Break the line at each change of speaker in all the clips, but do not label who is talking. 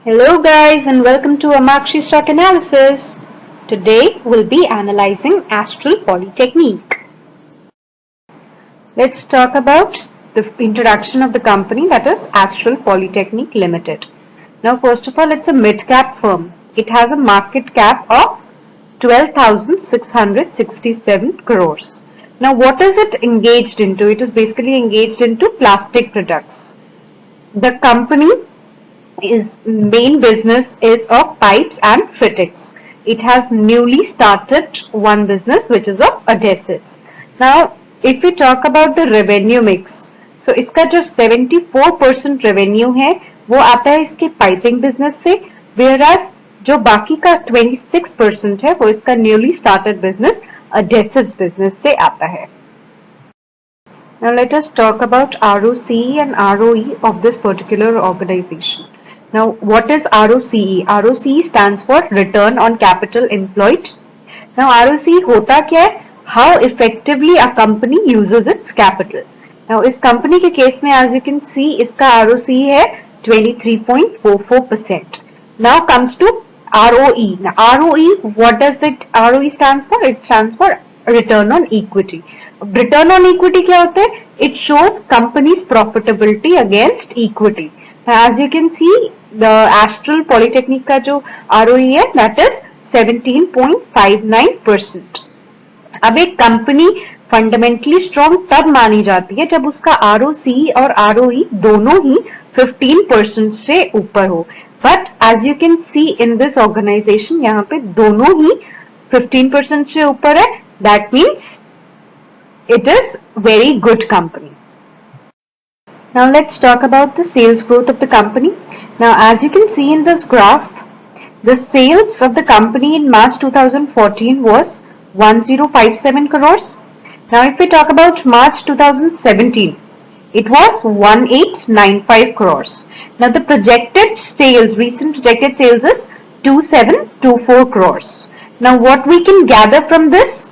Hello guys and welcome to Amakshi Stock Analysis. Today we'll be analyzing Astral Polytechnique. Let's talk about the introduction of the company, that is Astral Polytechnique Limited. Now first of all, it's a mid-cap firm. It has a market cap of 12,667 crores. Now what is it engaged into? It is basically engaged into plastic products. The company main business is of pipes and fittings. It has newly started one business which is of adhesives. Now if we talk about the revenue mix, so इसका जो 74% revenue है वो आता है इसके piping business से, whereas जो बाकी का 26% है वो इसका newly started business adhesives business से आता है. Now let us talk about ROCE and ROE of this particular organization. Now what is ROCE? ROCE stands for Return on Capital Employed. Now ROCE होता क्या है? How effectively a company uses its capital. Now इस company के case में as you can see इसका ROCE है 23.44%. Now comes to ROE. Now ROE, what does the ROE stands for? It stands for Return on Equity. Return on Equity क्या होता है? It shows company's profitability against equity. Now as you can see the Astral Polytechnique का जो ROE है that is 17.59%. अब एक company fundamentally strong तब मानी जाती है जब उसका ROCE और ROE दोनों ही 15% से ऊपर हो. But as you can see in this organisation यहाँ पे दोनों ही 15% से ऊपर है. That means it is very good company. Now let's talk about the sales growth of the company. Now as you can see in this graph, the sales of the company in March 2014 was 1057 crores. Now if we talk about March 2017, it was 1895 crores. Now the projected sales, recent projected sales is 2724 crores. Now what we can gather from this?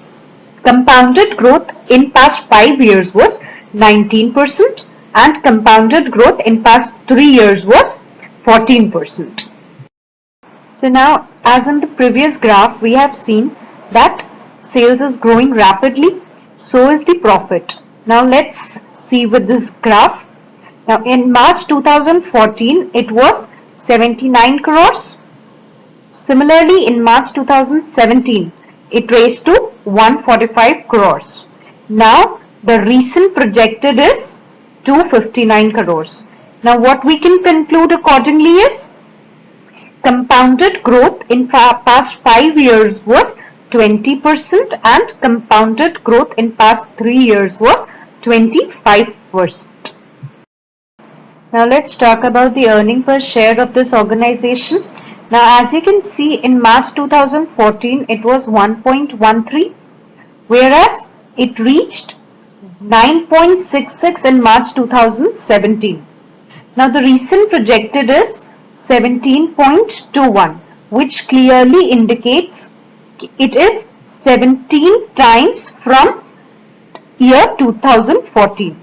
Compounded growth in past 5 years was 19% and compounded growth in past 3 years was 14%. So now as in the previous graph we have seen that sales is growing rapidly, so is the profit. Now let's see with this graph. Now in March 2014 it was 79 crores. Similarly in March 2017 it raised to 145 crores. Now the recent projected is 259 crores. Now what we can conclude accordingly is compounded growth in past 5 years was 20% and compounded growth in past 3 years was 25%. Now let's talk about the earning per share of this organization. Now as you can see in March 2014 it was 1.13, whereas it reached 9.66 in March 2017. Now the recent projected is 17.21, which clearly indicates it is 17 times from year 2014.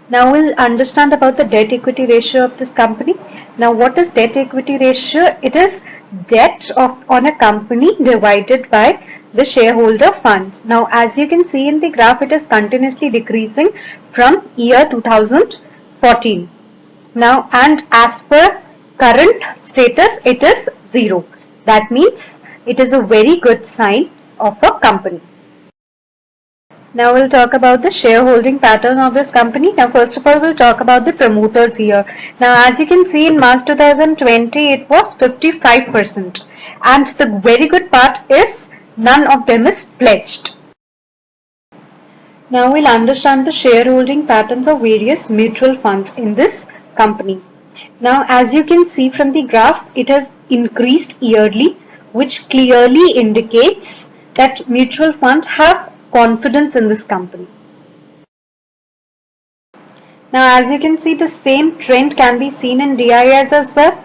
Now we'll understand about the debt equity ratio of this company. Now what is debt equity ratio? It is debt on a company divided by the shareholder funds. Now as you can see in the graph, it is continuously decreasing from year 2014. Now and as per current status it is 0. That means it is a very good sign of a company. Now we'll talk about the shareholding pattern of this company. Now first of all we'll talk about the promoters here. Now as you can see in March 2020 it was 55%, and the very good part is none of them is pledged. Now we'll understand the shareholding patterns of various mutual funds in this company. Now as you can see from the graph, it has increased yearly, which clearly indicates that mutual funds have confidence in this company. Now as you can see, the same trend can be seen in DIIs as well.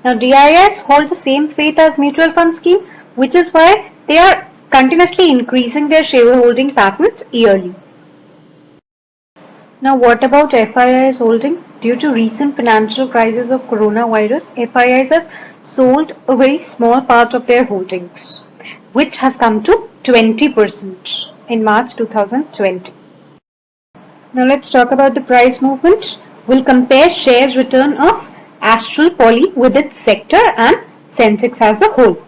Now DIIs hold the same fate as mutual fund scheme, which is why they are continuously increasing their shareholding patterns yearly. Now, what about FII's holding? Due to recent financial crisis of coronavirus, FIIs has sold a very small part of their holdings, which has come to 20% in March 2020. Now, let's talk about the price movement. We'll compare shares return of Astral Poly with its sector and Sensex as a whole.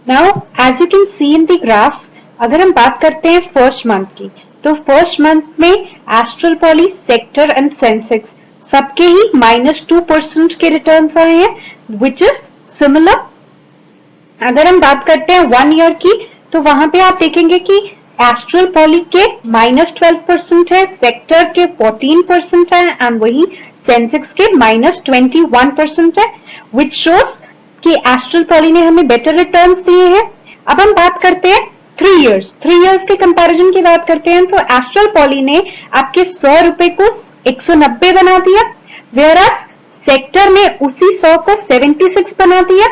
Now, as you can see in the graph, अगर हम बात करते हैं first month की, तो first month में astral poly, sector and Sensex सबके ही -2% के रिटर्न्स आए हैं, विच इज सिमिलर. अगर हम बात करते हैं 1 ईयर की, तो वहां पे आप देखेंगे कि एस्ट्रल पॉली के -12% है, सेक्टर के 14% है एंड वही सेंसेक्स के -21% है, विच शोज कि एस्ट्रल पॉली ने हमें बेटर रिटर्न्स दिए हैं. अब हम बात करते हैं 3 इयर्स के कंपैरिजन की बात करते हैं, तो एस्ट्रल पॉली ने आपके 100 रुपए को 190 बना दिया, वेयरएस सेक्टर ने उसी 100 को 76 बना दिया,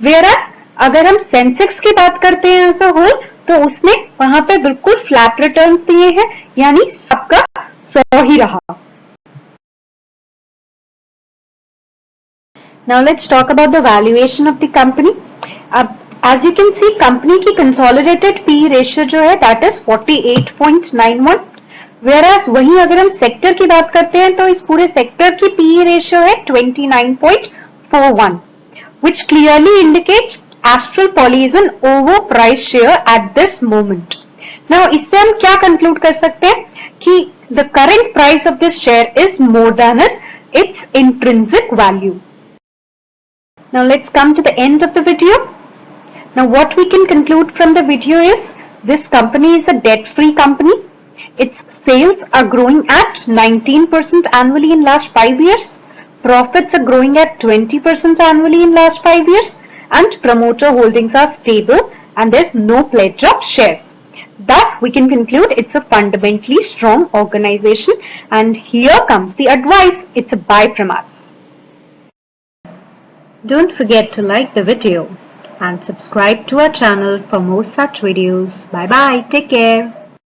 वेयरएस अगर हम सेंसेक्स की बात करते हैं एज अ होल, तो उसने वहां पे बिल्कुल फ्लैट रिटर्न्स दिए हैं, यानी सबका 100 ही रहा. Now let's talk about the valuation of the company. अब as you can see, company की consolidated PE ratio जो है that is 48.91, whereas वहीं अगर हम सेक्टर की बात करते हैं तो इस पूरे सेक्टर की PE ratio है 29.41, which clearly indicates Astral Poly is an overpriced share at this moment. Now इससे हम क्या conclude कर सकते हैं कि the current price of this share is more than its intrinsic value. Now let's come to the end of the video. Now what we can conclude from the video is this company is a debt-free company. Its sales are growing at 19% annually in last 5 years. Profits are growing at 20% annually in last 5 years. And promoter holdings are stable and there's no pledge of shares. Thus we can conclude it's a fundamentally strong organization, and here comes the advice. It's a buy from us. Don't forget to like the video and subscribe to our channel for more such videos. Bye bye. Take care.